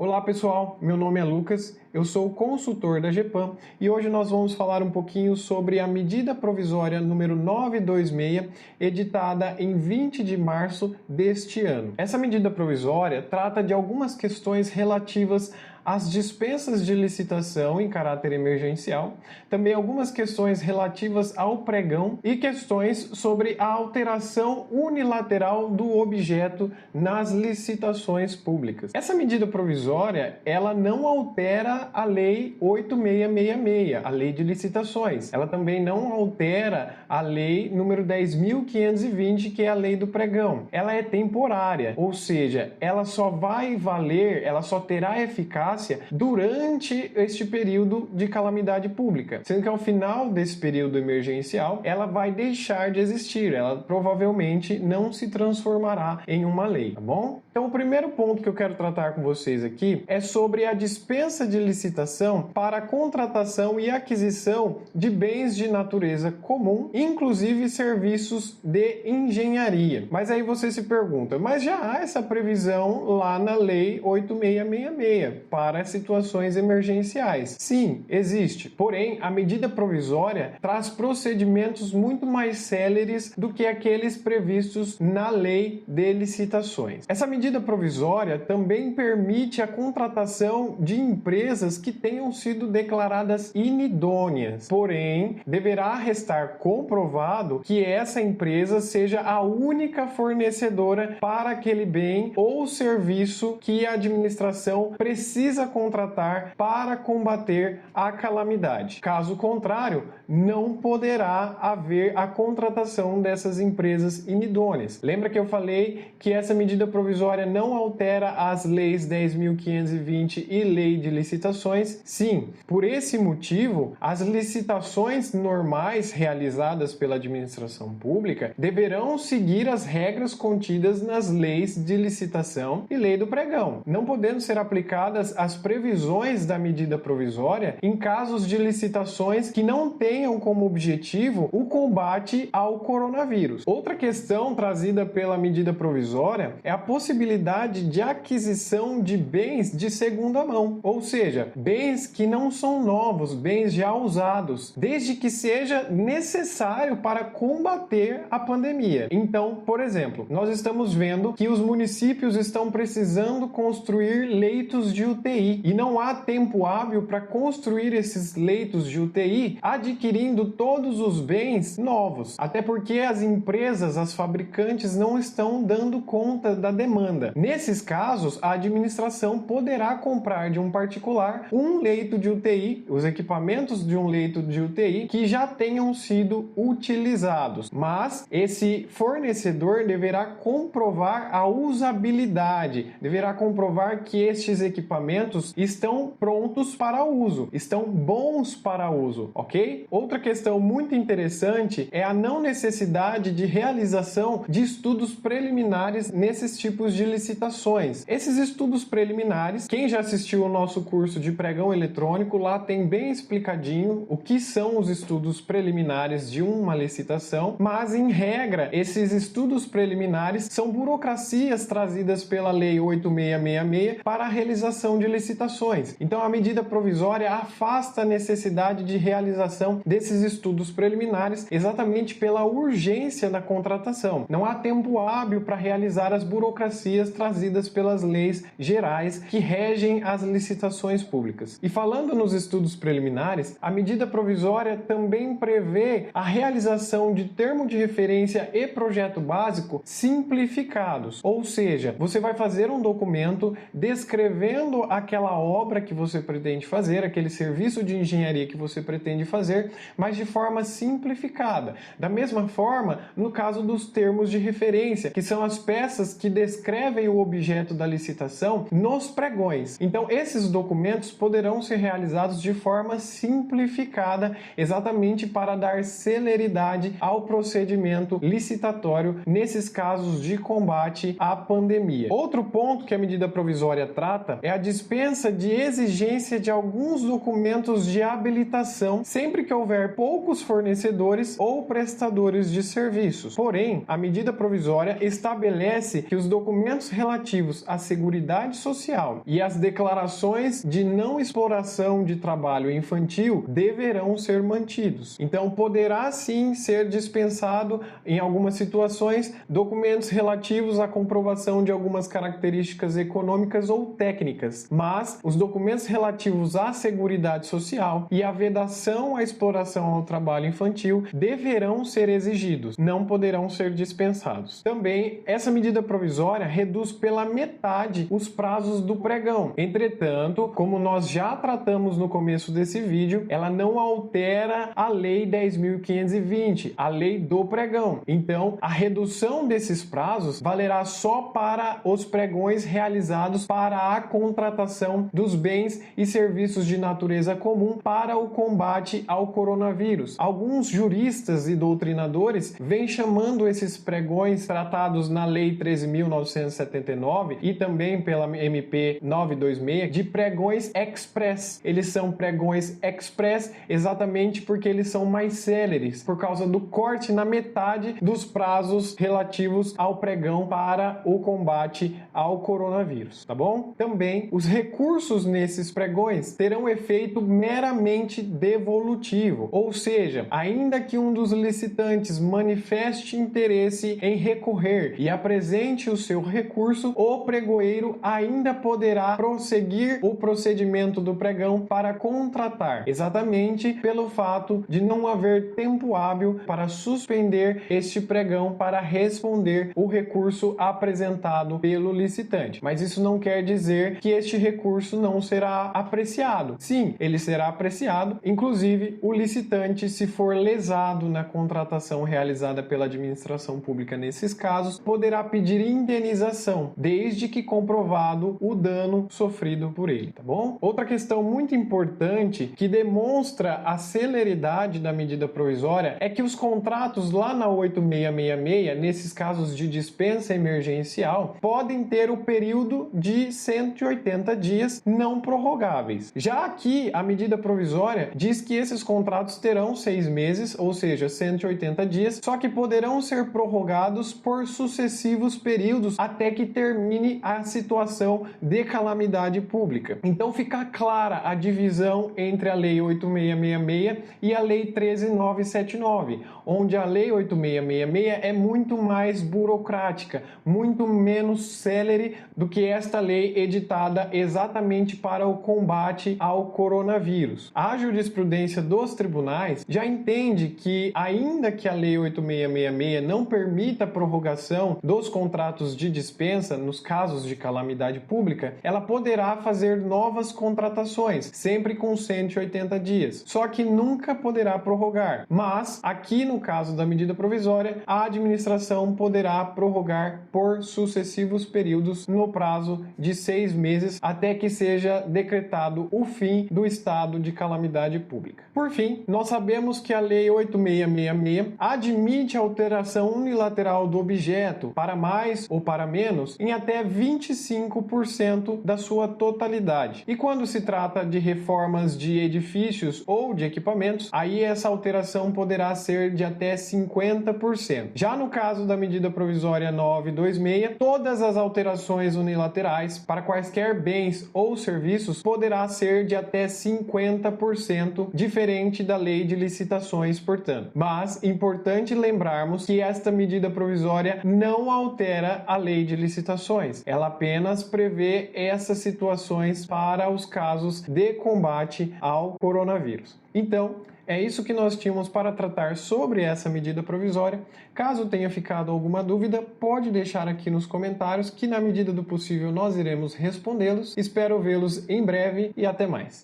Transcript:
Olá pessoal, meu nome é Lucas, eu sou consultor da GEPAM e hoje nós vamos falar um pouquinho sobre a medida provisória número 926, editada em 20 de março deste ano. Essa medida provisória trata de algumas questões relativas às dispensas de licitação em caráter emergencial, também algumas questões relativas ao pregão e questões sobre a alteração unilateral do objeto nas licitações públicas. Essa medida provisória, ela não altera a Lei 8666, a Lei de Licitações. Ela também não altera a Lei número 10.520, que é a Lei do Pregão. Ela é temporária, ou seja, ela só vai valer, ela só terá eficácia durante este período de calamidade pública, sendo que ao final desse período emergencial, ela vai deixar de existir, ela provavelmente não se transformará em uma lei, tá bom? Então, o primeiro ponto que eu quero tratar com vocês aqui é sobre a dispensa de licitação para a contratação e aquisição de bens de natureza comum, inclusive serviços de engenharia. Mas aí você se pergunta, mas já há essa previsão lá na Lei 8666 para situações emergenciais? Sim, existe. Porém, a medida provisória traz procedimentos muito mais céleres do que aqueles previstos na Lei de Licitações. Essa medida provisória também permite a contratação de empresas que tenham sido declaradas inidôneas. Porém, deverá restar comprovado que essa empresa seja a única fornecedora para aquele bem ou serviço que a administração precisa contratar para combater a calamidade. Caso contrário, não poderá haver a contratação dessas empresas inidôneas. Lembra que eu falei que essa medida provisória não altera as leis 10.520 e Lei de Licitações? Sim, por esse motivo, as licitações normais realizadas pela administração pública deverão seguir as regras contidas nas leis de licitação e Lei do Pregão, não podendo ser aplicadas as previsões da medida provisória em casos de licitações que não tenham como objetivo o combate ao coronavírus. Outra questão trazida pela medida provisória é a possibilidade de aquisição de bens de segunda mão, ou seja, bens que não são novos, bens já usados, desde que seja necessário para combater a pandemia. Então, por exemplo, nós estamos vendo que os municípios estão precisando construir leitos de UTI e não há tempo hábil para construir esses leitos de UTI adquirindo todos os bens novos, até porque as empresas, as fabricantes não estão dando conta da demanda. Nesses casos, a administração poderá comprar de um particular um leito de UTI, os equipamentos de um leito de UTI que já tenham sido utilizados, mas esse fornecedor deverá comprovar a usabilidade, deverá comprovar que estes equipamentos estão prontos para uso, estão bons para uso, ok? Outra questão muito interessante é a não necessidade de realização de estudos preliminares nesses tipos de licitações. Esses estudos preliminares, quem já assistiu ao nosso curso de pregão eletrônico, lá tem bem explicadinho o que são os estudos preliminares de uma licitação, mas em regra, esses estudos preliminares são burocracias trazidas pela Lei 8666 para a realização de licitações. Então, a medida provisória afasta a necessidade de realização desses estudos preliminares exatamente pela urgência da contratação. Não há tempo hábil para realizar as burocracias trazidas pelas leis gerais que regem as licitações públicas. E falando nos estudos preliminares, a medida provisória também prevê a realização de termo de referência e projeto básico simplificados, ou seja, você vai fazer um documento descrevendo aquela obra que você pretende fazer, aquele serviço de engenharia que você pretende fazer, mas de forma simplificada. Da mesma forma, no caso dos termos de referência, que são as peças que descrevem o objeto da licitação nos pregões. Então, esses documentos poderão ser realizados de forma simplificada, exatamente para dar celeridade ao procedimento licitatório nesses casos de combate à pandemia. Outro ponto que a medida provisória trata é a dispensa dispensa de exigência de alguns documentos de habilitação sempre que houver poucos fornecedores ou prestadores de serviços. Porém, a medida provisória estabelece que os documentos relativos à Seguridade Social e as declarações de não exploração de trabalho infantil deverão ser mantidos. Então, poderá sim ser dispensado, em algumas situações, documentos relativos à comprovação de algumas características econômicas ou técnicas, mas os documentos relativos à Seguridade Social e à vedação à exploração ao trabalho infantil deverão ser exigidos, não poderão ser dispensados. Também, essa medida provisória reduz pela metade os prazos do pregão. Entretanto, como nós já tratamos no começo desse vídeo, ela não altera a Lei 10.520, a lei do pregão. Então, a redução desses prazos valerá só para os pregões realizados para a contratação dos bens e serviços de natureza comum para o combate ao coronavírus. Alguns juristas e doutrinadores vêm chamando esses pregões tratados na Lei 13.979 e também pela MP 926 de pregões express. Eles são pregões express exatamente porque eles são mais céleres, por causa do corte na metade dos prazos relativos ao pregão para o combate ao coronavírus, tá bom? Também, os recursos nesses pregões terão efeito meramente devolutivo, ou seja, ainda que um dos licitantes manifeste interesse em recorrer e apresente o seu recurso, o pregoeiro ainda poderá prosseguir o procedimento do pregão para contratar, exatamente pelo fato de não haver tempo hábil para suspender este pregão para responder o recurso apresentado pelo licitante. Mas isso não quer dizer que este recurso não será apreciado. Sim, ele será apreciado, inclusive o licitante, se for lesado na contratação realizada pela administração pública nesses casos, poderá pedir indenização, desde que comprovado o dano sofrido por ele, tá bom? Outra questão muito importante que demonstra a celeridade da medida provisória é que os contratos lá na 8666, nesses casos de dispensa emergencial, podem ter o período de 180 dias não prorrogáveis. Já aqui, a medida provisória diz que esses contratos terão 6 meses, ou seja, 180 dias, só que poderão ser prorrogados por sucessivos períodos até que termine a situação de calamidade pública. Então fica clara a divisão entre a Lei 8666 e a Lei 13.979, onde a Lei 8666 é muito mais burocrática, muito menos célere do que esta lei editada exatamente para o combate ao coronavírus. A jurisprudência dos tribunais já entende que, ainda que a Lei 8666 não permita a prorrogação dos contratos de dispensa nos casos de calamidade pública, ela poderá fazer novas contratações, sempre com 180 dias, só que nunca poderá prorrogar. Mas, aqui no caso da medida provisória, a administração poderá prorrogar por sucessivos períodos no prazo de 6 meses até que seja decretado o fim do estado de calamidade pública. Por fim, nós sabemos que a Lei 8666 admite a alteração unilateral do objeto para mais ou para menos em até 25% da sua totalidade. E quando se trata de reformas de edifícios ou de equipamentos, aí essa alteração poderá ser de até 50%. Já no caso da medida provisória 926, todas as alterações unilaterais para quaisquer bens ou serviços poderá ser de até 50%, diferente da lei de licitações, portanto. Mas, importante lembrarmos que esta medida provisória não altera a lei de licitações. Ela apenas prevê essas situações para os casos de combate ao coronavírus. Então, é isso que nós tínhamos para tratar sobre essa medida provisória. Caso tenha ficado alguma dúvida, pode deixar aqui nos comentários que, na medida do possível, nós iremos respondê-los. Espero vê-los em breve e até mais.